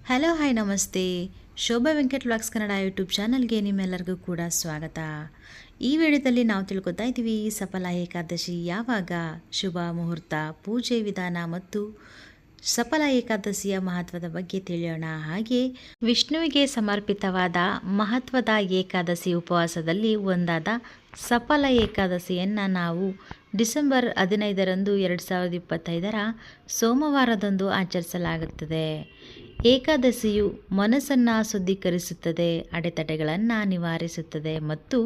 Hello hi ನಮಸ್ತೆ. Shobha Venkat vlogs Kannada YouTube ಚಾನಲ್ಗೆ ನಿಮ್ಮೆಲ್ಲರಿಗೂ ಕೂಡ ಸ್ವಾಗತ. ಈ ವಿಡಿಯೋದಲ್ಲಿ ನಾವು ತಿಳ್ಕೊತಾ ಇದ್ದೀವಿ ಸಫಲ ಏಕಾದಶಿ ಯಾವಾಗ, ಶುಭ ಮುಹೂರ್ತ, ಪೂಜೆ ವಿಧಾನ ಮತ್ತು ಸಫಲ ಏಕಾದಶಿಯ ಮಹತ್ವದ ಬಗ್ಗೆ ತಿಳಿಯೋಣ. ಹಾಗೆ ವಿಷ್ಣುವಿಗೆ ಸಮರ್ಪಿತವಾದ ಮಹತ್ವದ ಏಕಾದಶಿ ಉಪವಾಸದಲ್ಲಿ ಒಂದಾದ ಸಫಲ ಏಕಾದಶಿಯನ್ನು ನಾವು ಡಿಸೆಂಬರ್ 15ರಂದು 2025ರ ಸೋಮವಾರದಂದು ಆಚರಿಸಲಾಗುತ್ತದೆ. ಏಕಾದಶಿಯು ಮನಸ್ಸನ್ನು ಶುದ್ಧೀಕರಿಸುತ್ತದೆ, ಅಡೆತಡೆಗಳನ್ನು ನಿವಾರಿಸುತ್ತದೆ ಮತ್ತು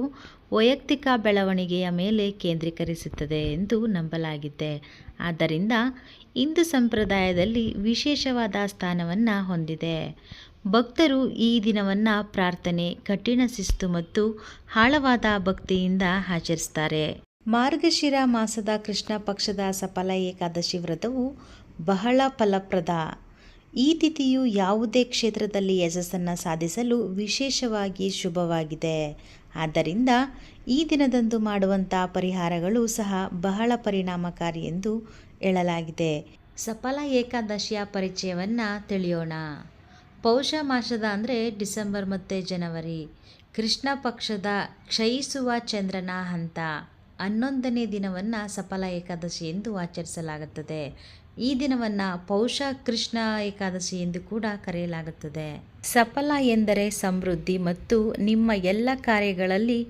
ವೈಯಕ್ತಿಕ ಬೆಳವಣಿಗೆಯ ಮೇಲೆ ಕೇಂದ್ರೀಕರಿಸುತ್ತದೆ ಎಂದು ನಂಬಲಾಗಿದೆ. ಆದ್ದರಿಂದ ಹಿಂದೂ ಸಂಪ್ರದಾಯದಲ್ಲಿ ವಿಶೇಷವಾದ ಸ್ಥಾನವನ್ನು ಹೊಂದಿದೆ. ಭಕ್ತರು ಈ ದಿನವನ್ನು ಪ್ರಾರ್ಥನೆ, ಕಠಿಣ ಶಿಸ್ತು ಮತ್ತು ಆಳವಾದ ಭಕ್ತಿಯಿಂದ ಆಚರಿಸ್ತಾರೆ. ಮಾರ್ಗಶಿರ ಮಾಸದ ಕೃಷ್ಣ ಪಕ್ಷದ ಸಫಲ ಏಕಾದಶಿ ವ್ರತವು ಬಹಳ ಫಲಪ್ರದ. ಈ ತಿಥಿಯು ಯಾವುದೇ ಕ್ಷೇತ್ರದಲ್ಲಿ ಯಶಸ್ಸನ್ನು ಸಾಧಿಸಲು ವಿಶೇಷವಾಗಿ ಶುಭವಾಗಿದೆ. ಆದ್ದರಿಂದ ಈ ದಿನದಂದು ಮಾಡುವಂಥ ಪರಿಹಾರಗಳು ಸಹ ಬಹಳ ಪರಿಣಾಮಕಾರಿ ಎಂದು ಹೇಳಲಾಗಿದೆ. ಸಫಲ ಏಕಾದಶಿಯ ಪರಿಚಯವನ್ನು ತಿಳಿಯೋಣ. ಪೌಷ ಮಾಸದ ಅಂದರೆ ಡಿಸೆಂಬರ್ ಮತ್ತು ಜನವರಿ, ಕೃಷ್ಣ ಪಕ್ಷದ ಕ್ಷಯಿಸುವ ಚಂದ್ರನ ಹಂತ 11ನೇ ದಿನವನ್ನು ಸಫಲ ಏಕಾದಶಿ ಎಂದು ಆಚರಿಸಲಾಗುತ್ತದೆ. ಈ ದಿನವನ್ನು ಪೌಷ ಕೃಷ್ಣ ಏಕಾದಶಿ ಎಂದು ಕೂಡ ಕರೆಯಲಾಗುತ್ತದೆ. ಸಫಲ ಎಂದರೆ ಸಮೃದ್ಧಿ ಮತ್ತು ನಿಮ್ಮ ಎಲ್ಲ ಕಾರ್ಯಗಳಲ್ಲಿ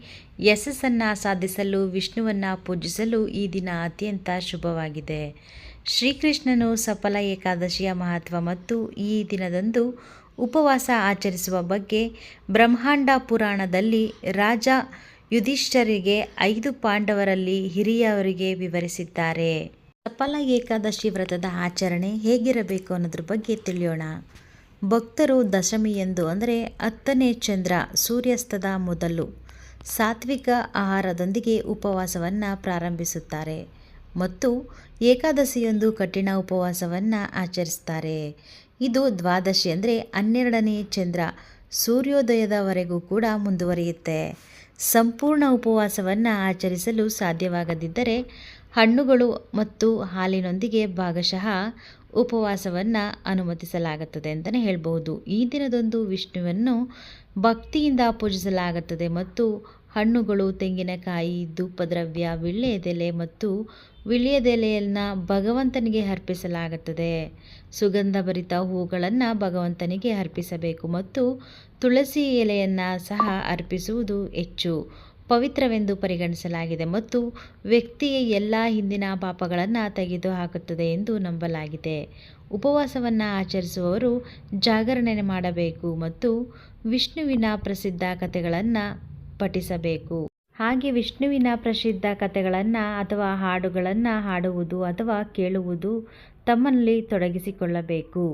ಯಶಸ್ಸನ್ನು ಸಾಧಿಸಲು ವಿಷ್ಣುವನ್ನು ಪೂಜಿಸಲು ಈ ದಿನ ಅತ್ಯಂತ ಶುಭವಾಗಿದೆ. ಶ್ರೀಕೃಷ್ಣನು ಸಫಲ ಏಕಾದಶಿಯ ಮಹತ್ವ ಮತ್ತು ಈ ದಿನದಂದು ಉಪವಾಸ ಆಚರಿಸುವ ಬಗ್ಗೆ ಬ್ರಹ್ಮಾಂಡ ಪುರಾಣದಲ್ಲಿ ರಾಜ ಯುಧಿಷ್ಠಿರರಿಗೆ 5 ಪಾಂಡವರಲ್ಲಿ ಹಿರಿಯವರಿಗೆ ವಿವರಿಸಿದ್ದಾರೆ. ಸಫಲ ಏಕಾದಶಿ ವ್ರತದ ಆಚರಣೆ ಹೇಗಿರಬೇಕು ಅನ್ನೋದ್ರ ಬಗ್ಗೆ ತಿಳಿಯೋಣ. ಭಕ್ತರು ದಶಮಿಯಂದು ಅಂದರೆ 10ನೇ ಚಂದ್ರ ಸೂರ್ಯಾಸ್ತದ ಮೊದಲು ಸಾತ್ವಿಕ ಆಹಾರದೊಂದಿಗೆ ಉಪವಾಸವನ್ನು ಪ್ರಾರಂಭಿಸುತ್ತಾರೆ ಮತ್ತು ಏಕಾದಶಿಯಂದು ಕಠಿಣ ಉಪವಾಸವನ್ನು ಆಚರಿಸ್ತಾರೆ. ಇದು ದ್ವಾದಶಿ ಅಂದರೆ 12ನೇ ಚಂದ್ರ ಸೂರ್ಯೋದಯದವರೆಗೂ ಕೂಡ ಮುಂದುವರಿಯುತ್ತೆ. ಸಂಪೂರ್ಣ ಉಪವಾಸವನ್ನು ಆಚರಿಸಲು ಸಾಧ್ಯವಾಗದಿದ್ದರೆ ಹಣ್ಣುಗಳು ಮತ್ತು ಹಾಲಿನೊಂದಿಗೆ ಭಾಗಶಃ ಉಪವಾಸವನ್ನು ಅನುಮತಿಸಲಾಗುತ್ತದೆ ಅಂತಲೇ ಹೇಳ್ಬೋದು. ಈ ದಿನದಂದು ವಿಷ್ಣುವನ್ನು ಭಕ್ತಿಯಿಂದ ಪೂಜಿಸಲಾಗುತ್ತದೆ ಮತ್ತು ಹಣ್ಣುಗಳು, ತೆಂಗಿನಕಾಯಿ, ಧೂಪದ್ರವ್ಯ, ವೀಳ್ಯದೆಲೆ ಮತ್ತು ವೀಳ್ಯದೆಲೆಯನ್ನು ಭಗವಂತನಿಗೆ ಅರ್ಪಿಸಲಾಗುತ್ತದೆ. ಸುಗಂಧಭರಿತ ಹೂಗಳನ್ನು ಭಗವಂತನಿಗೆ ಅರ್ಪಿಸಬೇಕು ಮತ್ತು ತುಳಸಿ ಎಲೆಯನ್ನು ಸಹ ಅರ್ಪಿಸುವುದು ಹೆಚ್ಚು ಪವಿತ್ರವೆಂದು ಪರಿಗಣಿಸಲಾಗಿದೆ ಮತ್ತು ವ್ಯಕ್ತಿಯ ಎಲ್ಲ ಹಿಂದಿನ ಪಾಪಗಳನ್ನು ತೆಗೆದುಹಾಕುತ್ತದೆ ಎಂದು ನಂಬಲಾಗಿದೆ. ಉಪವಾಸವನ್ನು ಆಚರಿಸುವವರು ಜಾಗರಣೆ ಮಾಡಬೇಕು ಮತ್ತು ವಿಷ್ಣುವಿನ ಪ್ರಸಿದ್ಧ ಕಥೆಗಳನ್ನು ಪಠಿಸಬೇಕು. ಹಾಗೆ ವಿಷ್ಣುವಿನ ಪ್ರಸಿದ್ಧ ಕಥೆಗಳನ್ನು ಅಥವಾ ಹಾಡುಗಳನ್ನು ಹಾಡುವುದು ಅಥವಾ ಕೇಳುವುದು ತಮ್ಮಲ್ಲಿ ತೊಡಗಿಸಿಕೊಳ್ಳಬೇಕು.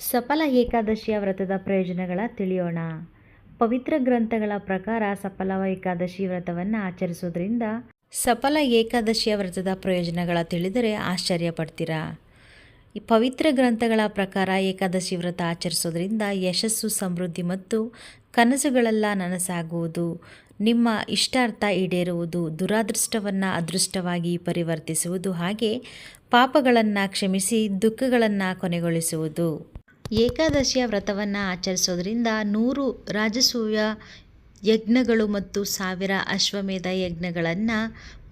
ಸಫಲ ಏಕಾದಶಿಯ ವ್ರತದ ಪ್ರಯೋಜನಗಳ ತಿಳಿಯೋಣ. ಪವಿತ್ರ ಗ್ರಂಥಗಳ ಪ್ರಕಾರ ಸಫಲ ಏಕಾದಶಿ ವ್ರತವನ್ನು ಆಚರಿಸೋದ್ರಿಂದ ಸಫಲ ಏಕಾದಶಿಯ ವ್ರತದ ಪ್ರಯೋಜನಗಳ ತಿಳಿದರೆ ಆಶ್ಚರ್ಯ ಪಡ್ತೀರಾ. ಈ ಪವಿತ್ರ ಗ್ರಂಥಗಳ ಪ್ರಕಾರ ಏಕಾದಶಿ ವ್ರತ ಆಚರಿಸೋದ್ರಿಂದ ಯಶಸ್ಸು, ಸಮೃದ್ಧಿ ಮತ್ತು ಕನಸುಗಳೆಲ್ಲ ನನಸಾಗುವುದು, ನಿಮ್ಮ ಇಷ್ಟಾರ್ಥ ಈಡೇರುವುದು, ದುರಾದೃಷ್ಟವನ್ನು ಅದೃಷ್ಟವಾಗಿ ಪರಿವರ್ತಿಸುವುದು, ಹಾಗೆ ಪಾಪಗಳನ್ನು ಕ್ಷಮಿಸಿ ದುಃಖಗಳನ್ನು ಕೊನೆಗೊಳಿಸುವುದು. ಏಕಾದಶಿಯ ವ್ರತವನ್ನು ಆಚರಿಸೋದ್ರಿಂದ 100 ರಾಜಸೂಯ ಯಜ್ಞಗಳು ಮತ್ತು 1000 ಅಶ್ವಮೇಧ ಯಜ್ಞಗಳನ್ನು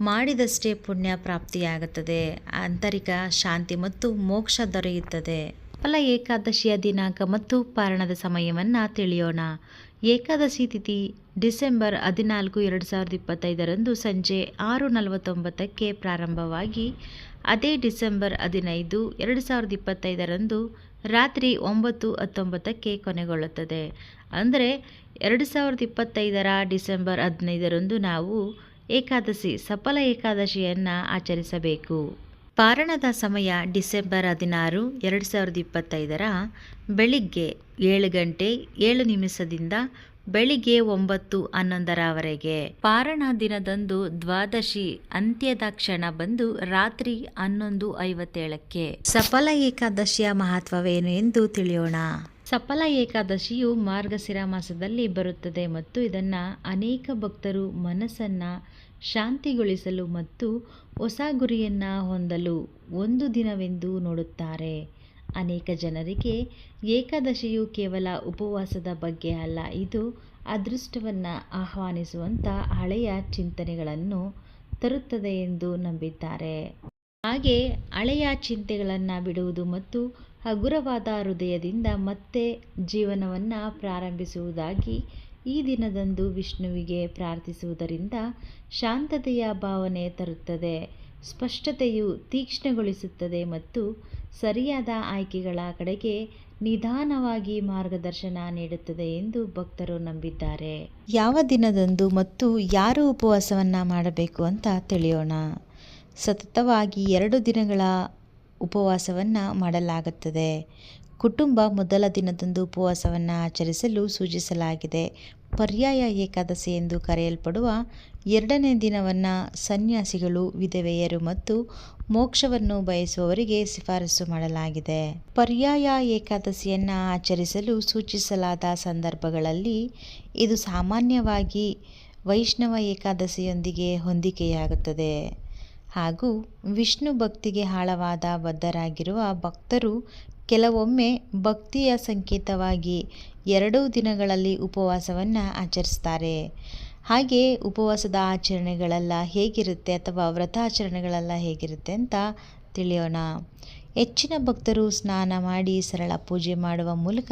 ಮಾಡಿದಷ್ಟೇ ಪುಣ್ಯ ಪ್ರಾಪ್ತಿಯಾಗುತ್ತದೆ. ಆಂತರಿಕ ಶಾಂತಿ ಮತ್ತು ಮೋಕ್ಷ ದೊರೆಯುತ್ತದೆ. ಸಫಲ ಏಕಾದಶಿಯ ದಿನಾಂಕ ಮತ್ತು ಪಾರಣದ ಸಮಯವನ್ನು ತಿಳಿಯೋಣ. ಏಕಾದಶಿ ತಿಥಿ ಡಿಸೆಂಬರ್ 14, 2025ರಂದು ಸಂಜೆ 6:49ಕ್ಕೆ ಪ್ರಾರಂಭವಾಗಿ ಅದೇ ಡಿಸೆಂಬರ್ 15, 2025ರಂದು ರಾತ್ರಿ 9:19ಕ್ಕೆ ಕೊನೆಗೊಳ್ಳುತ್ತದೆ. ಅಂದರೆ 2025ರ ಡಿಸೆಂಬರ್ 15ರಂದು ನಾವು ಸಫಲ ಏಕಾದಶಿಯನ್ನು ಆಚರಿಸಬೇಕು. ಪಾರಣದ ಸಮಯ ಡಿಸೆಂಬರ್ 16, 2025ರ ಬೆಳಿಗ್ಗೆ 7 ಗಂಟೆ 7 ನಿಮಿಷದಿಂದ ಬೆಳಿಗ್ಗೆ 9:11ರವರೆಗೆ. ಪಾರಣ ದಿನದಂದು ದ್ವಾದಶಿ ಅಂತ್ಯದ ಕ್ಷಣ ಬಂದು ರಾತ್ರಿ 11:57ಕ್ಕೆ. ಸಫಲ ಏಕಾದಶಿಯ ಮಹತ್ವವೇನು ಎಂದು ತಿಳಿಯೋಣ. ಸಫಲ ಏಕಾದಶಿಯು ಮಾರ್ಗಶಿರ ಮಾಸದಲ್ಲಿ ಬರುತ್ತದೆ ಮತ್ತು ಇದನ್ನು ಅನೇಕ ಭಕ್ತರು ಮನಸ್ಸನ್ನು ಶಾಂತಿಗೊಳಿಸಲು ಮತ್ತು ಹೊಸ ಗುರಿಯನ್ನು ಹೊಂದಲು ಒಂದು ದಿನವೆಂದು ನೋಡುತ್ತಾರೆ. ಅನೇಕ ಜನರಿಗೆ ಏಕಾದಶಿಯು ಕೇವಲ ಉಪವಾಸದ ಬಗ್ಗೆ ಅಲ್ಲ, ಇದು ಅದೃಷ್ಟವನ್ನು ಆಹ್ವಾನಿಸುವಂಥ ಹಳೆಯ ಚಿಂತನೆಗಳನ್ನು ತರುತ್ತದೆ ಎಂದು ನಂಬಿದ್ದಾರೆ. ಹಾಗೆ ಹಳೆಯ ಚಿಂತೆಗಳನ್ನು ಬಿಡುವುದು ಮತ್ತು ಹಗುರವಾದ ಹೃದಯದಿಂದ ಮತ್ತೆ ಜೀವನವನ್ನು ಪ್ರಾರಂಭಿಸುವುದಾಗಿ ಈ ದಿನದಂದು ವಿಷ್ಣುವಿಗೆ ಪ್ರಾರ್ಥಿಸುವುದರಿಂದ ಶಾಂತತೆಯ ಭಾವನೆ ತರುತ್ತದೆ, ಸ್ಪಷ್ಟತೆಯು ತೀಕ್ಷ್ಣಗೊಳಿಸುತ್ತದೆ ಮತ್ತು ಸರಿಯಾದ ಆಯ್ಕೆಗಳ ಕಡೆಗೆ ನಿಧಾನವಾಗಿ ಮಾರ್ಗದರ್ಶನ ನೀಡುತ್ತದೆ ಎಂದು ಭಕ್ತರು ನಂಬಿದ್ದಾರೆ. ಯಾವ ದಿನದಂದು ಮತ್ತು ಯಾರು ಉಪವಾಸವನ್ನು ಮಾಡಬೇಕು ಅಂತ ತಿಳಿಯೋಣ. ಸತತವಾಗಿ 2 ದಿನಗಳ ಉಪವಾಸವನ್ನು ಮಾಡಲಾಗುತ್ತದೆ. ಕುಟುಂಬ ಮೊದಲ ದಿನದಂದು ಉಪವಾಸವನ್ನು ಆಚರಿಸಲು ಸೂಚಿಸಲಾಗಿದೆ. ಪರ್ಯಾಯ ಏಕಾದಶಿ ಎಂದು ಕರೆಯಲ್ಪಡುವ 2ನೇ ದಿನವನ್ನು ಸನ್ಯಾಸಿಗಳು, ವಿಧವೆಯರು ಮತ್ತು ಮೋಕ್ಷವನ್ನು ಬಯಸುವವರಿಗೆ ಶಿಫಾರಸು ಮಾಡಲಾಗಿದೆ. ಪರ್ಯಾಯ ಏಕಾದಶಿಯನ್ನು ಆಚರಿಸಲು ಸೂಚಿಸಲಾದ ಸಂದರ್ಭಗಳಲ್ಲಿ ಇದು ಸಾಮಾನ್ಯವಾಗಿ ವೈಷ್ಣವ ಏಕಾದಶಿಯೊಂದಿಗೆ ಹೊಂದಿಕೆಯಾಗುತ್ತದೆ ಹಾಗೂ ವಿಷ್ಣು ಭಕ್ತಿಗೆ ಆಳವಾದ ಬದ್ಧರಾಗಿರುವ ಭಕ್ತರು ಕೆಲವೊಮ್ಮೆ ಭಕ್ತಿಯ ಸಂಕೇತವಾಗಿ 2 ದಿನಗಳಲ್ಲಿ ಉಪವಾಸವನ್ನು ಆಚರಿಸ್ತಾರೆ. ಹಾಗೆ ಉಪವಾಸದ ಆಚರಣೆಗಳೆಲ್ಲ ಹೇಗಿರುತ್ತೆ ಅಥವಾ ವ್ರತಾಚರಣೆಗಳೆಲ್ಲ ಹೇಗಿರುತ್ತೆ ಅಂತ ತಿಳಿಯೋಣ. ಹೆಚ್ಚಿನ ಭಕ್ತರು ಸ್ನಾನ ಮಾಡಿ ಸರಳ ಪೂಜೆ ಮಾಡುವ ಮೂಲಕ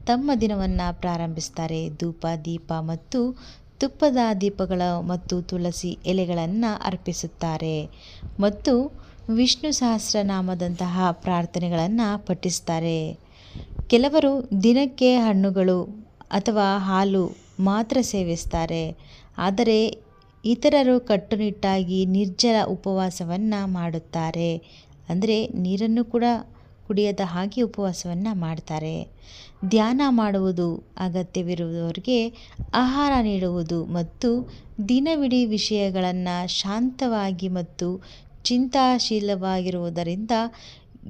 ತಮ್ಮ ದಿನವನ್ನು ಪ್ರಾರಂಭಿಸ್ತಾರೆ. ಧೂಪ, ದೀಪ ಮತ್ತು ತುಪ್ಪದ ದೀಪಗಳ ಮತ್ತು ತುಳಸಿ ಎಲೆಗಳನ್ನು ಅರ್ಪಿಸುತ್ತಾರೆ ಮತ್ತು ವಿಷ್ಣು ಸಹಸ್ರನಾಮದಂತಹ ಪ್ರಾರ್ಥನೆಗಳನ್ನು ಪಠಿಸ್ತಾರೆ. ಕೆಲವರು ದಿನಕ್ಕೆ ಹಣ್ಣುಗಳು ಅಥವಾ ಹಾಲು ಮಾತ್ರ ಸೇವಿಸ್ತಾರೆ, ಆದರೆ ಇತರರು ಕಟ್ಟುನಿಟ್ಟಾಗಿ ನಿರ್ಜಲ ಉಪವಾಸವನ್ನು ಮಾಡುತ್ತಾರೆ. ಅಂದರೆ ನೀರನ್ನು ಕೂಡ ಕುಡಿಯದ ಹಾಗೆ ಉಪವಾಸವನ್ನು ಮಾಡ್ತಾರೆ. ಧ್ಯಾನ ಮಾಡುವುದು, ಅಗತ್ಯವಿರುವವರಿಗೆ ಆಹಾರ ನೀಡುವುದು ಮತ್ತು ದಿನವಿಡೀ ವಿಷಯಗಳನ್ನು ಶಾಂತವಾಗಿ ಮತ್ತು ಚಿಂತಾಶೀಲವಾಗಿರುವುದರಿಂದ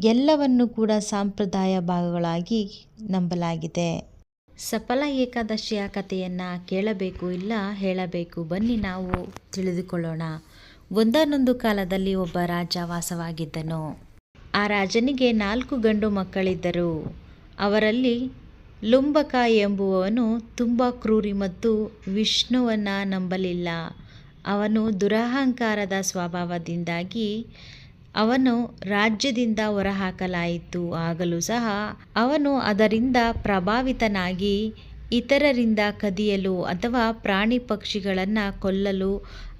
ಎಲ್ಲವನ್ನು ಕೂಡ ಸಂಪ್ರದಾಯ ಭಾಗಗಳಾಗಿ ನಂಬಲಾಗಿದೆ. ಸಫಲ ಏಕಾದಶಿಯ ಕಥೆಯನ್ನು ಕೇಳಬೇಕು ಇಲ್ಲ ಹೇಳಬೇಕು, ಬನ್ನಿ ನಾವು ತಿಳಿದುಕೊಳ್ಳೋಣ. ಒಂದಾನೊಂದು ಕಾಲದಲ್ಲಿ ಒಬ್ಬ ರಾಜ ವಾಸವಾಗಿದ್ದನು. ಆ ರಾಜನಿಗೆ 4 ಗಂಡು ಮಕ್ಕಳಿದ್ದರು. ಅವರಲ್ಲಿ ಲುಂಬಕ ಎಂಬುವವನು ತುಂಬ ಕ್ರೂರಿ ಮತ್ತು ವಿಷ್ಣುವನ್ನು ನಂಬಲಿಲ್ಲ. ಅವನು ದುರಹಂಕಾರದ ಸ್ವಭಾವದಿಂದಾಗಿ ಅವನು ರಾಜ್ಯದಿಂದ ಹೊರಹಾಕಲಾಯಿತು. ಆಗಲೂ ಸಹ ಅವನು ಅದರಿಂದ ಪ್ರಭಾವಿತನಾಗಿ ಇತರರಿಂದ ಕದಿಯಲು ಅಥವಾ ಪ್ರಾಣಿ ಪಕ್ಷಿಗಳನ್ನು ಕೊಲ್ಲಲು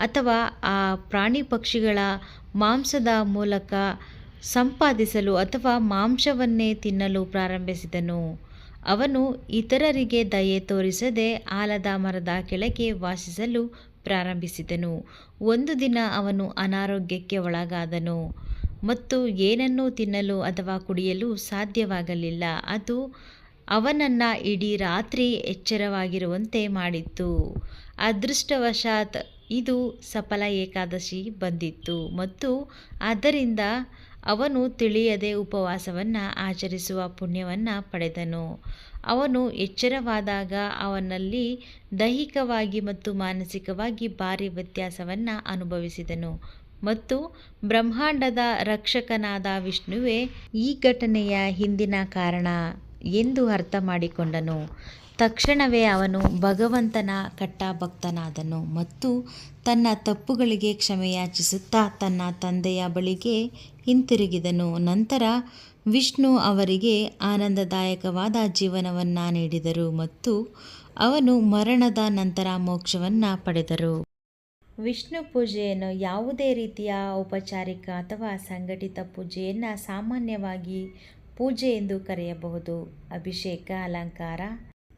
ಅಥವಾ ಆ ಪ್ರಾಣಿ ಪಕ್ಷಿಗಳ ಮಾಂಸದ ಮೂಲಕ ಸಂಪಾದಿಸಲು ಅಥವಾ ಮಾಂಸವನ್ನೇ ತಿನ್ನಲು ಪ್ರಾರಂಭಿಸಿದನು. ಅವನು ಇತರರಿಗೆ ದಯೆ ತೋರಿಸದೆ ಆಲದ ಮರದ ಕೆಳಗೆ ವಾಸಿಸಲು ಪ್ರಾರಂಭಿಸಿದನು. ಒಂದು ದಿನ ಅವನು ಅನಾರೋಗ್ಯಕ್ಕೆ ಒಳಗಾದನು ಮತ್ತು ಏನನ್ನೂ ತಿನ್ನಲು ಅಥವಾ ಕುಡಿಯಲು ಸಾಧ್ಯವಾಗಲಿಲ್ಲ. ಅದು ಅವನನ್ನು ಇಡೀ ರಾತ್ರಿ ಎಚ್ಚರವಾಗಿರುವಂತೆ ಮಾಡಿತ್ತು. ಅದೃಷ್ಟವಶಾತ್ ಇದು ಸಫಲ ಏಕಾದಶಿ ಬಂದಿತ್ತು ಮತ್ತು ಆದ್ದರಿಂದ ಅವನು ತಿಳಿಯದೆ ಉಪವಾಸವನ್ನು ಆಚರಿಸುವ ಪುಣ್ಯವನ್ನು ಪಡೆದನು. ಅವನು ಎಚ್ಚರವಾದಾಗ ಅವನಲ್ಲಿ ದೈಹಿಕವಾಗಿ ಮತ್ತು ಮಾನಸಿಕವಾಗಿ ಭಾರಿ ವ್ಯತ್ಯಾಸವನ್ನು ಅನುಭವಿಸಿದನು ಮತ್ತು ಬ್ರಹ್ಮಾಂಡದ ರಕ್ಷಕನಾದ ವಿಷ್ಣುವೇ ಈ ಘಟನೆಯ ಹಿಂದಿನ ಕಾರಣ ಎಂದು ಅರ್ಥ ಮಾಡಿಕೊಂಡನು. ತಕ್ಷಣವೇ ಅವನು ಭಗವಂತನ ಕಟ್ಟಾಭಕ್ತನಾದನು ಮತ್ತು ತನ್ನ ತಪ್ಪುಗಳಿಗೆ ಕ್ಷಮೆಯಾಚಿಸುತ್ತಾ ತನ್ನ ತಂದೆಯ ಬಳಿಗೆ ಹಿಂತಿರುಗಿದನು. ನಂತರ ವಿಷ್ಣು ಅವರಿಗೆ ಆನಂದದಾಯಕವಾದ ಜೀವನವನ್ನು ನೀಡಿದರು ಮತ್ತು ಅವನು ಮರಣದ ನಂತರ ಮೋಕ್ಷವನ್ನು ಪಡೆದರು. ವಿಷ್ಣು ಪೂಜೆಯನ್ನು ಯಾವುದೇ ರೀತಿಯ ಔಪಚಾರಿಕ ಅಥವಾ ಸಂಘಟಿತ ಪೂಜೆಯನ್ನು ಸಾಮಾನ್ಯವಾಗಿ ಪೂಜೆ ಎಂದು ಕರೆಯಬಹುದು. ಅಭಿಷೇಕ, ಅಲಂಕಾರ,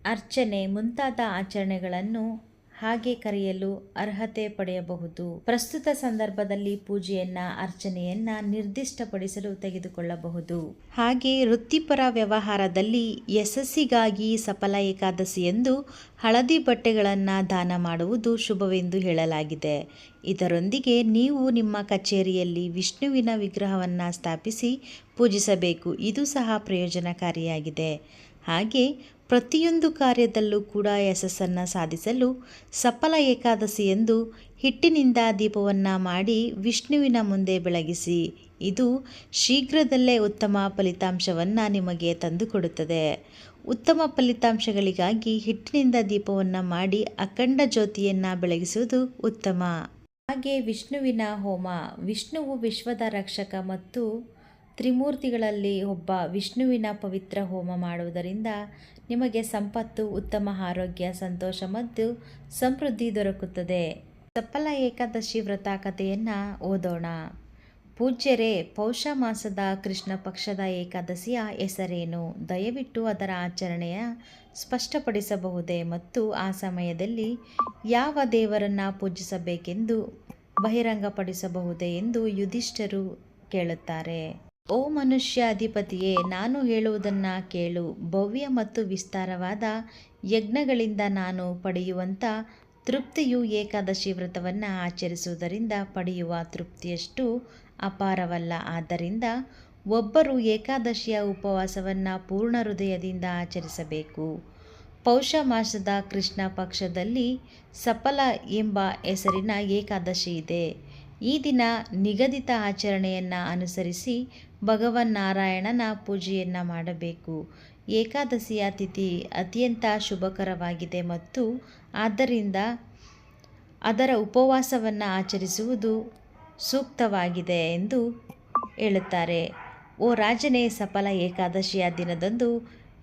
ಅರ್ಚನೆ ಮುಂತಾದ ಆಚರಣೆಗಳನ್ನು ಹಾಗೆ ಕರೆಯಲು ಅರ್ಹತೆ ಪಡೆಯಬಹುದು. ಪ್ರಸ್ತುತ ಸಂದರ್ಭದಲ್ಲಿ ಪೂಜೆಯನ್ನ, ಅರ್ಚನೆಯನ್ನ ನಿರ್ದಿಷ್ಟಪಡಿಸಲು ತೆಗೆದುಕೊಳ್ಳಬಹುದು. ಹಾಗೆ ವೃತ್ತಿಪರ ವ್ಯವಹಾರದಲ್ಲಿ ಯಶಸ್ಸಿಗಾಗಿ ಸಫಲ ಏಕಾದಶಿಯಂದು ಹಳದಿ ಬಟ್ಟೆಗಳನ್ನು ದಾನ ಮಾಡುವುದು ಶುಭವೆಂದು ಹೇಳಲಾಗಿದೆ. ಇದರೊಂದಿಗೆ ನೀವು ನಿಮ್ಮ ಕಚೇರಿಯಲ್ಲಿ ವಿಷ್ಣುವಿನ ವಿಗ್ರಹವನ್ನು ಸ್ಥಾಪಿಸಿ ಪೂಜಿಸಬೇಕು. ಇದು ಸಹ ಪ್ರಯೋಜನಕಾರಿಯಾಗಿದೆ. ಹಾಗೆ ಪ್ರತಿಯೊಂದು ಕಾರ್ಯದಲ್ಲೂ ಕೂಡ ಯಶಸ್ಸನ್ನು ಸಾಧಿಸಲು ಸಫಲ ಏಕಾದಶಿಯಂದು ಹಿಟ್ಟಿನಿಂದ ದೀಪವನ್ನು ಮಾಡಿ ವಿಷ್ಣುವಿನ ಮುಂದೆ ಬೆಳಗಿಸಿ. ಇದು ಶೀಘ್ರದಲ್ಲೇ ಉತ್ತಮ ಫಲಿತಾಂಶವನ್ನು ನಿಮಗೆ ತಂದುಕೊಡುತ್ತದೆ. ಉತ್ತಮ ಫಲಿತಾಂಶಗಳಿಗಾಗಿ ಹಿಟ್ಟಿನಿಂದ ದೀಪವನ್ನು ಮಾಡಿ ಅಖಂಡ ಜ್ಯೋತಿಯನ್ನು ಬೆಳಗಿಸುವುದು ಉತ್ತಮ. ಹಾಗೆ ವಿಷ್ಣುವಿನ ಹೋಮ. ವಿಷ್ಣುವು ವಿಶ್ವದ ರಕ್ಷಕ ಮತ್ತು ತ್ರಿಮೂರ್ತಿಗಳಲ್ಲಿ ಒಬ್ಬ. ವಿಷ್ಣುವಿನ ಪವಿತ್ರ ಹೋಮ ಮಾಡುವುದರಿಂದ ನಿಮಗೆ ಸಂಪತ್ತು, ಉತ್ತಮ ಆರೋಗ್ಯ, ಸಂತೋಷ ಮತ್ತು ಸಮೃದ್ಧಿ ದೊರಕುತ್ತದೆ. ಸಫಲ ಏಕಾದಶಿ ವ್ರತ ಕಥೆಯನ್ನು ಓದೋಣ. ಪೂಜ್ಯರೇ, ಪೌಷ ಮಾಸದ ಕೃಷ್ಣ ಪಕ್ಷದ ಏಕಾದಶಿಯ ಹೆಸರೇನು? ದಯವಿಟ್ಟು ಅದರ ಆಚರಣೆಯ ಸ್ಪಷ್ಟಪಡಿಸಬಹುದೇ ಮತ್ತು ಆ ಸಮಯದಲ್ಲಿ ಯಾವ ದೇವರನ್ನು ಪೂಜಿಸಬೇಕೆಂದು ಬಹಿರಂಗಪಡಿಸಬಹುದೇ ಎಂದು ಯುಧಿಷ್ಠಿರರು ಕೇಳುತ್ತಾರೆ. ಓ ಮನುಷ್ಯ ಅಧಿಪತಿಯೇ, ನಾನು ಹೇಳುವುದನ್ನು ಕೇಳು. ಭವ್ಯ ಮತ್ತು ವಿಸ್ತಾರವಾದ ಯಜ್ಞಗಳಿಂದ ನಾನು ಪಡೆಯುವಂಥ ತೃಪ್ತಿಯು ಏಕಾದಶಿ ವ್ರತವನ್ನು ಆಚರಿಸುವುದರಿಂದ ಪಡೆಯುವ ತೃಪ್ತಿಯಷ್ಟು ಅಪಾರವಲ್ಲ. ಆದ್ದರಿಂದ ಒಬ್ಬರು ಏಕಾದಶಿಯ ಉಪವಾಸವನ್ನು ಪೂರ್ಣ ಹೃದಯದಿಂದ ಆಚರಿಸಬೇಕು. ಪೌಷ ಮಾಸದ ಕೃಷ್ಣ ಪಕ್ಷದಲ್ಲಿ ಸಫಲ ಎಂಬ ಹೆಸರಿನ ಏಕಾದಶಿ ಇದೆ. ಈ ದಿನ ನಿಗದಿತ ಆಚರಣೆಯನ್ನು ಅನುಸರಿಸಿ ಭಗವನ್ನಾರಾಯಣನ ಪೂಜೆಯನ್ನು ಮಾಡಬೇಕು. ಏಕಾದಶಿಯ ತಿಥಿ ಅತ್ಯಂತ ಶುಭಕರವಾಗಿದೆ ಮತ್ತು ಆದ್ದರಿಂದ ಅದರ ಉಪವಾಸವನ್ನು ಆಚರಿಸುವುದು ಸೂಕ್ತವಾಗಿದೆ ಎಂದು ಹೇಳುತ್ತಾರೆ. ಓ ರಾಜನೇ, ಸಫಲ ಏಕಾದಶಿಯ ದಿನದಂದು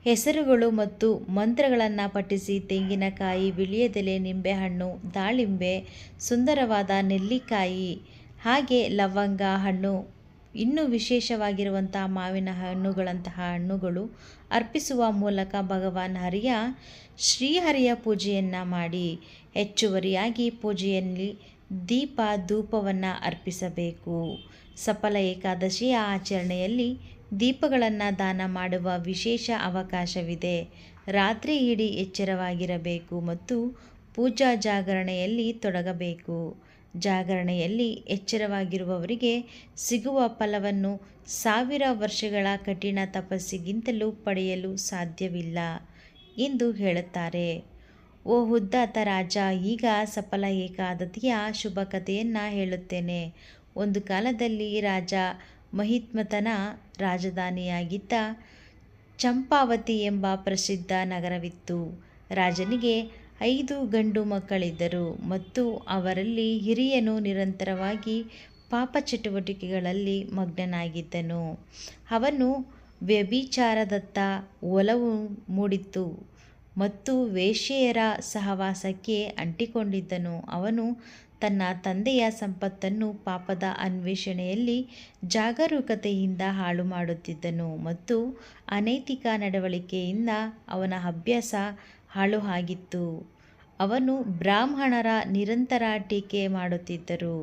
ಹೆಸರುಗಳು ಮತ್ತು ಮಂತ್ರಗಳನ್ನು ಪಠಿಸಿ ತೆಂಗಿನಕಾಯಿ, ವಿಳ್ಯದೆಲೆ, ನಿಂಬೆಹಣ್ಣು, ದಾಳಿಂಬೆ, ಸುಂದರವಾದ ನೆಲ್ಲಿಕಾಯಿ, ಹಾಗೆ ಲವಂಗ ಹಣ್ಣು, ಇನ್ನೂ ವಿಶೇಷವಾಗಿರುವಂಥ ಮಾವಿನ ಹಣ್ಣುಗಳಂತಹ ಹಣ್ಣುಗಳು ಅರ್ಪಿಸುವ ಮೂಲಕ ಭಗವಾನ್ ಶ್ರೀಹರಿಯ ಪೂಜೆಯನ್ನು ಮಾಡಿ. ಹೆಚ್ಚುವರಿಯಾಗಿ ಪೂಜೆಯಲ್ಲಿ ದೀಪ ಧೂಪವನ್ನು ಅರ್ಪಿಸಬೇಕು. ಸಫಲ ಏಕಾದಶಿಯ ಆಚರಣೆಯಲ್ಲಿ ದೀಪಗಳನ್ನು ದಾನ ಮಾಡುವ ವಿಶೇಷ ಅವಕಾಶವಿದೆ. ರಾತ್ರಿ ಇಡೀ ಎಚ್ಚರವಾಗಿರಬೇಕು ಮತ್ತು ಪೂಜಾ ಜಾಗರಣೆಯಲ್ಲಿ ತೊಡಗಬೇಕು. ಜಾಗರಣೆಯಲ್ಲಿ ಎಚ್ಚರವಾಗಿರುವವರಿಗೆ ಸಿಗುವ ಫಲವನ್ನು 1000 ವರ್ಷಗಳ ಕಠಿಣ ತಪಸ್ಸಿಗಿಂತಲೂ ಪಡೆಯಲು ಸಾಧ್ಯವಿಲ್ಲ ಎಂದು ಹೇಳುತ್ತಾರೆ. ಓ ಉದಾತ್ತ ರಾಜ, ಈಗ ಸಫಲ ಏಕಾದಶಿಯ ಶುಭ ಕಥೆಯನ್ನು ಹೇಳುತ್ತೇನೆ. ಒಂದು ಕಾಲದಲ್ಲಿ ರಾಜ ಮಹಿಷ್ಮತನ ರಾಜಧಾನಿಯಾಗಿದ್ದ ಚಂಪಾವತಿ ಎಂಬ ಪ್ರಸಿದ್ಧ ನಗರವಿತ್ತು. ರಾಜನಿಗೆ 5 ಗಂಡು ಮಕ್ಕಳಿದ್ದರು ಮತ್ತು ಅವರಲ್ಲಿ ಹಿರಿಯನು ನಿರಂತರವಾಗಿ ಪಾಪ ಚಟುವಟಿಕೆಗಳಲ್ಲಿ ಮಗ್ನನಾಗಿದ್ದನು. ಅವನು ವ್ಯಭಿಚಾರದತ್ತ ಒಲವು ಮೂಡಿತ್ತು ಮತ್ತು ವೇಶ್ಯೆಯರ ಸಹವಾಸಕ್ಕೆ ಅಂಟಿಕೊಂಡಿದ್ದನು. ಅವನು ತನ್ನ ತಂದೆಯ ಸಂಪತ್ತನ್ನು ಪಾಪದ ಅನ್ವೇಷಣೆಯಲ್ಲಿ ಜಾಗರೂಕತೆಯಿಂದ ಹಾಳು ಮಾಡುತ್ತಿದ್ದನು ಮತ್ತು ಅನೈತಿಕ ನಡವಳಿಕೆಯಿಂದ ಅವನ ಅಭ್ಯಾಸ ಹಾಳು ಆಗಿತ್ತು. ಅವನು ಬ್ರಾಹ್ಮಣರ ನಿರಂತರ ಟೀಕೆ ಮಾಡುತ್ತಿದ್ದರು.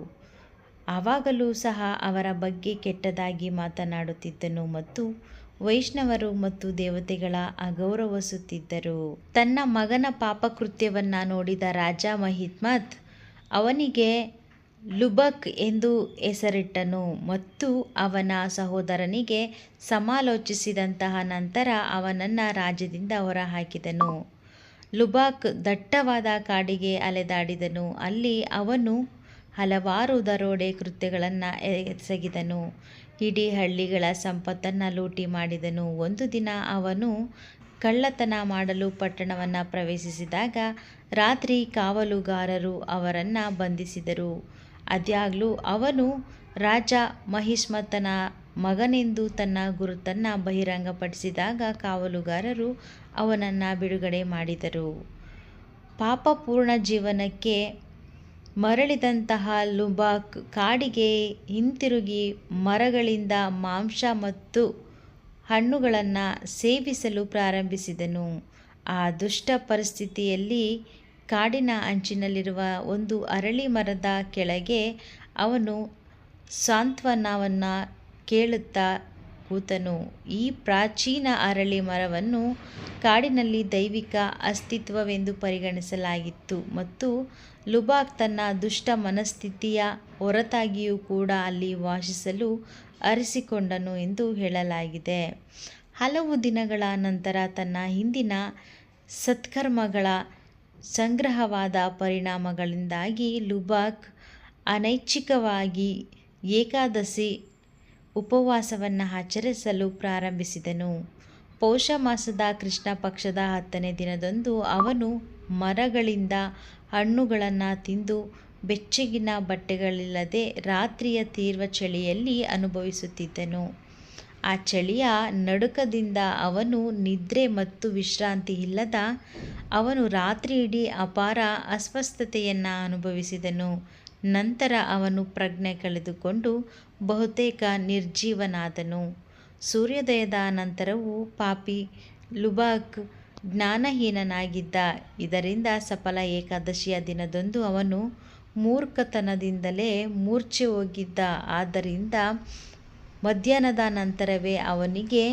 ಆವಾಗಲೂ ಸಹ ಅವರ ಬಗ್ಗೆ ಕೆಟ್ಟದಾಗಿ ಮಾತನಾಡುತ್ತಿದ್ದನು ಮತ್ತು ವೈಷ್ಣವರು ಮತ್ತು ದೇವತೆಗಳ ಅಗೌರವಿಸುತ್ತಿದ್ದರು. ತನ್ನ ಮಗನ ಪಾಪಕೃತ್ಯವನ್ನು ನೋಡಿದ ರಾಜ ಮಹಿಷ್ಮತ್ ಅವನಿಗೆ ಲುಬಕ್ ಎಂದು ಹೆಸರಿಟ್ಟನು ಮತ್ತು ಅವನ ಸಹೋದರನಿಗೆ ಸಮಾಲೋಚಿಸಿದಂತಹ ನಂತರ ಅವನನ್ನು ರಾಜ್ಯದಿಂದ ಹೊರಹಾಕಿದನು. ಲುಬಾಕ್ ದಟ್ಟವಾದ ಕಾಡಿಗೆ ಅಲೆದಾಡಿದನು. ಅಲ್ಲಿ ಅವನು ಹಲವಾರು ದರೋಡೆ ಕೃತ್ಯಗಳನ್ನು ಎಸಗಿದನು. ಇಡೀ ಹಳ್ಳಿಗಳ ಸಂಪತ್ತನ್ನು ಲೂಟಿ ಮಾಡಿದನು. ಒಂದು ದಿನ ಅವನು ಕಳ್ಳತನ ಮಾಡಲು ಪಟ್ಟಣವನ್ನು ಪ್ರವೇಶಿಸಿದಾಗ ರಾತ್ರಿ ಕಾವಲುಗಾರರು ಅವರನ್ನು ಬಂಧಿಸಿದರು. ಆದಾಗ್ಯೂ ಅವನು ರಾಜ ಮಹಿಷ್ಮತನ ಮಗನೆಂದು ತನ್ನ ಗುರುತನ್ನು ಬಹಿರಂಗಪಡಿಸಿದಾಗ ಕಾವಲುಗಾರರು ಅವನನ್ನು ಬಿಡುಗಡೆ ಮಾಡಿದರು. ಪಾಪಪೂರ್ಣ ಜೀವನಕ್ಕೆ ಮರಳಿದಂತಹ ಲುಬಾಕ್ ಕಾಡಿಗೆ ಹಿಂತಿರುಗಿ ಮರಗಳಿಂದ ಮಾಂಸ ಮತ್ತು ಹಣ್ಣುಗಳನ್ನು ಸೇವಿಸಲು ಪ್ರಾರಂಭಿಸಿದನು. ಆ ದುಷ್ಟ ಪರಿಸ್ಥಿತಿಯಲ್ಲಿ ಕಾಡಿನ ಅಂಚಿನಲ್ಲಿರುವ ಒಂದು ಅರಳಿ ಮರದ ಕೆಳಗೆ ಅವನು ಸಾಂತ್ವನವನ್ನು ಕೇಳುತ್ತಾ ಕೂತನು. ಈ ಪ್ರಾಚೀನ ಅರಳಿ ಮರವನ್ನು ಕಾಡಿನಲ್ಲಿ ದೈವಿಕ ಅಸ್ತಿತ್ವವೆಂದು ಪರಿಗಣಿಸಲಾಗಿತ್ತು ಮತ್ತು ಲುಬಾಕ್ ತನ್ನ ದುಷ್ಟ ಮನಸ್ಥಿತಿಯ ಹೊರತಾಗಿಯೂ ಕೂಡ ಅಲ್ಲಿ ವಾಸಿಸಲು ಅರಿಸಿಕೊಂಡನು ಎಂದು ಹೇಳಲಾಗಿದೆ. ಹಲವು ದಿನಗಳ ನಂತರ ತನ್ನ ಹಿಂದಿನ ಸತ್ಕರ್ಮಗಳ ಸಂಗ್ರಹವಾದ ಪರಿಣಾಮಗಳಿಂದಾಗಿ ಲುಬಾಕ್ ಅನೈಚ್ಛಿಕವಾಗಿ ಏಕಾದಶಿ ಉಪವಾಸವನ್ನು ಆಚರಿಸಲು ಪ್ರಾರಂಭಿಸಿದನು. ಪೌಷ ಮಾಸದ ಕೃಷ್ಣ ಪಕ್ಷದ 10ನೇ ದಿನದಂದು ಅವನು ಮರಗಳಿಂದ ಹಣ್ಣುಗಳನ್ನು ತಿಂದು ಬೆಚ್ಚಗಿನ ಬಟ್ಟೆಗಳಿಲ್ಲದೆ ರಾತ್ರಿಯ ತೀವ್ರ ಚಳಿಯಲ್ಲಿ ಅನುಭವಿಸುತ್ತಿದ್ದನು. ಆ ಚಳಿಯ ನಡುಕದಿಂದ ಅವನು ನಿದ್ರೆ ಮತ್ತು ವಿಶ್ರಾಂತಿ ಇಲ್ಲದ ಅವನು ರಾತ್ರಿಯಿಡೀ ಅಪಾರ ಅಸ್ವಸ್ಥತೆಯನ್ನು ಅನುಭವಿಸಿದನು. ನಂತರ ಅವನು ಪ್ರಜ್ಞೆ ಕಳೆದುಕೊಂಡು ಬಹುತೇಕ ನಿರ್ಜೀವನಾದನು. ಸೂರ್ಯೋದಯದ ನಂತರವೂ ಪಾಪಿ ಲುಬಾಕ್ ಜ್ಞಾನಹೀನನಾಗಿದ್ದ. ಇದರಿಂದ ಸಫಲ ಏಕಾದಶಿಯ ದಿನದಂದು ಅವನು ಮೂರ್ಖತನದಿಂದಲೇ ಮೂರ್ಛೆ ಹೋಗಿದ್ದ. ಆದ್ದರಿಂದ ಮಧ್ಯಾಹ್ನದ ನಂತರವೇ ಅವನಿಗೆ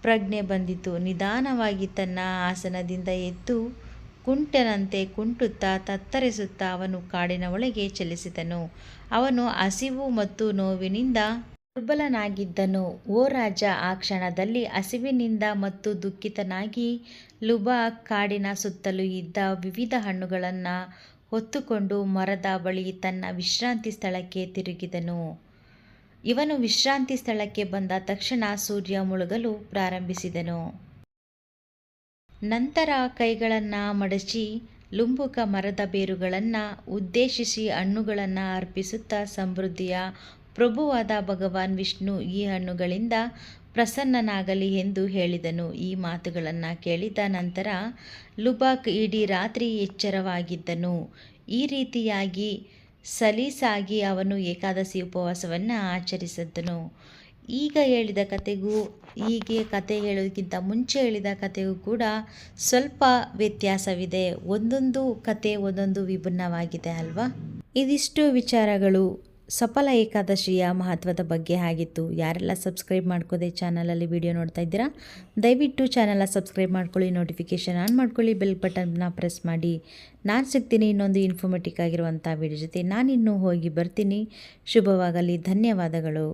ಪ್ರಜ್ಞೆ ಬಂದಿತು. ನಿಧಾನವಾಗಿ ತನ್ನ ಆಸನದಿಂದ ಎದ್ದು ಕುಂಟನಂತೆ ಕುಂಟುತ್ತಾ ತತ್ತರಿಸುತ್ತಾ ಅವನು ಕಾಡಿನ ಒಳಗೆ ಚಲಿಸಿದನು. ಅವನು ಹಸಿವು ಮತ್ತು ನೋವಿನಿಂದ ದುರ್ಬಲನಾಗಿದ್ದನು. ಓ ರಾಜ, ಆ ಕ್ಷಣದಲ್ಲಿ ಹಸಿವಿನಿಂದ ಮತ್ತು ದುಃಖಿತನಾಗಿ ಲುಬಾಕ್ ಕಾಡಿನ ಸುತ್ತಲೂ ಇದ್ದ ವಿವಿಧ ಹಣ್ಣುಗಳನ್ನು ಹೊತ್ತುಕೊಂಡು ಮರದ ಬಳಿ ತನ್ನ ವಿಶ್ರಾಂತಿ ಸ್ಥಳಕ್ಕೆ ತಿರುಗಿದನು. ಇವನು ವಿಶ್ರಾಂತಿ ಸ್ಥಳಕ್ಕೆ ಬಂದ ತಕ್ಷಣ ಸೂರ್ಯ ಮುಳುಗಲು ಪ್ರಾರಂಭಿಸಿದನು. ನಂತರ ಕೈಗಳನ್ನು ಮಡಚಿ ಲುಂಬುಕ ಮರದ ಬೇರುಗಳನ್ನು ಉದ್ದೇಶಿಸಿ ಹಣ್ಣುಗಳನ್ನು ಅರ್ಪಿಸುತ್ತಾ, ಸಮೃದ್ಧಿಯ ಪ್ರಭುವಾದ ಭಗವಾನ್ ವಿಷ್ಣು ಈ ಹಣ್ಣುಗಳಿಂದ ಪ್ರಸನ್ನನಾಗಲಿ ಎಂದು ಹೇಳಿದನು. ಈ ಮಾತುಗಳನ್ನು ಕೇಳಿದ ನಂತರ ಲುಬಾಕ್ ಇಡೀ ರಾತ್ರಿ ಎಚ್ಚರವಾಗಿದ್ದನು. ಈ ರೀತಿಯಾಗಿ ಸಲೀಸಾಗಿ ಅವನು ಏಕಾದಶಿ ಉಪವಾಸವನ್ನು ಆಚರಿಸಿದನು. ಈಗ ಹೇಳಿದ ಕಥೆಗೂ ಕತೆ ಹೇಳೋದಕ್ಕಿಂತ ಮುಂಚೆ ಹೇಳಿದ ಕಥೆಗೂ ಕೂಡ ಸ್ವಲ್ಪ ವ್ಯತ್ಯಾಸವಿದೆ. ಒಂದೊಂದು ಕತೆ ಒಂದೊಂದು ವಿಭಿನ್ನವಾಗಿದೆ ಅಲ್ವಾ? ಇದಿಷ್ಟು ವಿಚಾರಗಳು ಸಫಲ ಏಕಾದಶಿಯ ಮಹತ್ವದ ಬಗ್ಗೆ ಆಗಿತ್ತು. ಯಾರೆಲ್ಲ ಸಬ್ಸ್ಕ್ರೈಬ್ ಮಾಡ್ಕೋದೆ ಚಾನಲಲ್ಲಿ ವಿಡಿಯೋ ನೋಡ್ತಾ ಇದ್ದೀರಾ, ದಯವಿಟ್ಟು ಚಾನಲ್ನ ಸಬ್ಸ್ಕ್ರೈಬ್ ಮಾಡ್ಕೊಳ್ಳಿ, ನೋಟಿಫಿಕೇಷನ್ ಆನ್ ಮಾಡ್ಕೊಳ್ಳಿ, ಬೆಲ್ ಬಟನ್ನ ಪ್ರೆಸ್ ಮಾಡಿ. ನಾನು ಸಿಗ್ತೀನಿ ಇನ್ನೊಂದು ಇನ್ಫಾರ್ಮೇಟಿವ್ ಆಗಿರುವಂಥ ವಿಡಿಯೋ ಜೊತೆ. ನಾನಿನ್ನೂ ಹೋಗಿ ಬರ್ತೀನಿ. ಶುಭವಾಗಲಿ. ಧನ್ಯವಾದಗಳು.